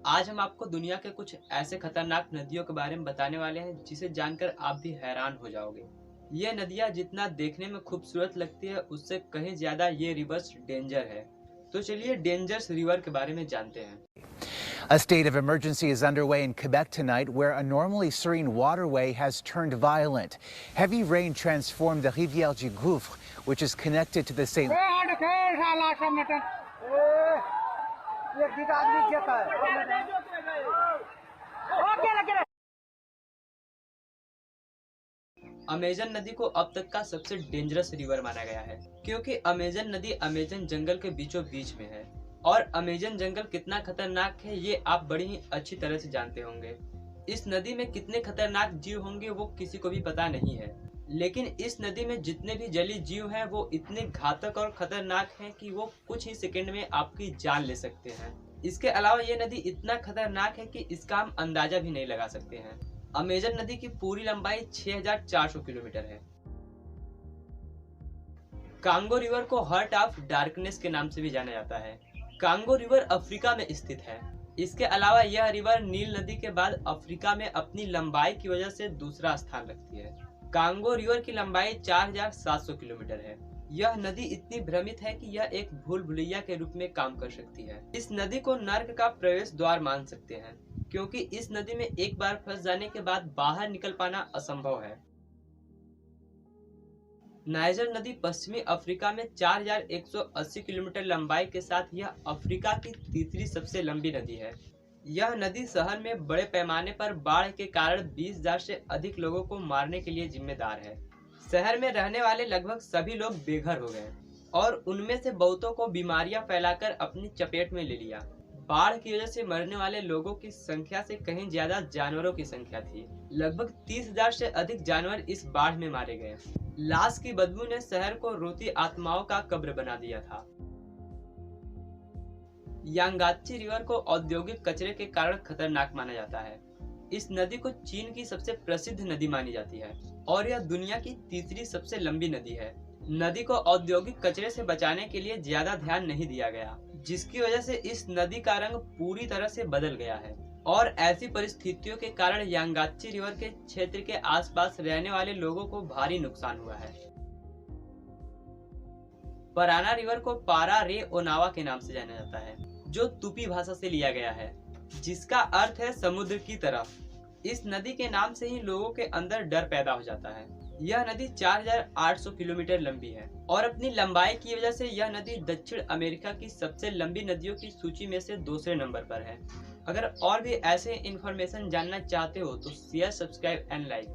आज हम आपको दुनिया के कुछ ऐसे खतरनाक नदियों के बारे में बताने वाले हैं जिसे जानकर आप भी हैरान हो जाओगे। ये नदियाँ जितना देखने में खूबसूरत लगती है उससे कहीं ज्यादा ये रिवर्स डेंजर है। तो चलिए डेंजरस रिवर के बारे में जानते हैं। A state of emergency is underway in Quebec tonight, where a normally serene waterway has turned violent. Heavy rain transformed the Rivière du Gouffre, which is connected to the St. Amazon नदी को अब तक का सबसे dangerous river माना गया है, क्योंकि अमेजन नदी अमेजन जंगल के बीचों बीच में है। और अमेजन जंगल कितना खतरनाक है ये आप बड़ी ही अच्छी तरह से जानते होंगे। इस नदी में कितने खतरनाक जीव होंगे वो किसी को भी पता नहीं है, लेकिन इस नदी में जितने भी जलीय जीव हैं वो इतने घातक और खतरनाक हैं कि वो कुछ ही सेकंड में आपकी जान ले सकते हैं। इसके अलावा ये नदी इतना खतरनाक है कि इसका हम अंदाजा भी नहीं लगा सकते हैं। अमेजन नदी की पूरी लंबाई 6400 किलोमीटर है। कांगो रिवर को हार्ट ऑफ डार्कनेस के नाम से भी जाना जाता है। कांगो रिवर अफ्रीका में स्थित है। इसके अलावा यह रिवर नील नदी के बाद अफ्रीका में अपनी लंबाई की वजह से दूसरा स्थान रखती है। कांगो रिवर की लंबाई 4700 किलोमीटर है। यह नदी इतनी भ्रमित है कि यह एक भूल भुलैया के रूप में काम कर सकती है। इस नदी को नर्क का प्रवेश द्वार मान सकते हैं, क्योंकि इस नदी में एक बार फंस जाने के बाद बाहर निकल पाना असंभव है। नाइजर नदी पश्चिमी अफ्रीका में 4180 किलोमीटर लंबाई के साथ यह अफ्रीका की तीसरी सबसे लंबी नदी है। यह नदी शहर में बड़े पैमाने पर बाढ़ के कारण 20,000 से अधिक लोगों को मारने के लिए जिम्मेदार है। शहर में रहने वाले लगभग सभी लोग बेघर हो गए और उनमें से बहुतों को बीमारियां फैलाकर अपनी चपेट में ले लिया। बाढ़ की वजह से मरने वाले लोगों की संख्या से कहीं ज्यादा जानवरों की संख्या थी। लगभग 30,000 से अधिक जानवर इस बाढ़ में मारे गए। लाश की बदबू ने शहर को रोती आत्माओं का कब्र बना दिया था। यांगात्ची रिवर को औद्योगिक कचरे के कारण खतरनाक माना जाता है। इस नदी को चीन की सबसे प्रसिद्ध नदी मानी जाती है और यह दुनिया की तीसरी सबसे लंबी नदी है। नदी को औद्योगिक कचरे से बचाने के लिए ज्यादा ध्यान नहीं दिया गया, जिसकी वजह से इस नदी का रंग पूरी तरह से बदल गया है। और ऐसी परिस्थितियों के कारण यांगात्ची रिवर के क्षेत्र के आसपास रहने वाले लोगों को भारी नुकसान हुआ है। पराना रिवर को पारा रे ओनावा के नाम से जाना जाता है, जो तुपी भाषा से लिया गया है, जिसका अर्थ है समुद्र की तरफ। इस नदी के नाम से ही लोगों के अंदर डर पैदा हो जाता है। यह नदी 4800 किलोमीटर लंबी है और अपनी लंबाई की वजह से यह नदी दक्षिण अमेरिका की सबसे लंबी नदियों की सूची में से दूसरे नंबर पर है। अगर और भी ऐसे इंफॉर्मेशन जानना चाहते हो तो शेयर, सब्सक्राइब एंड लाइक।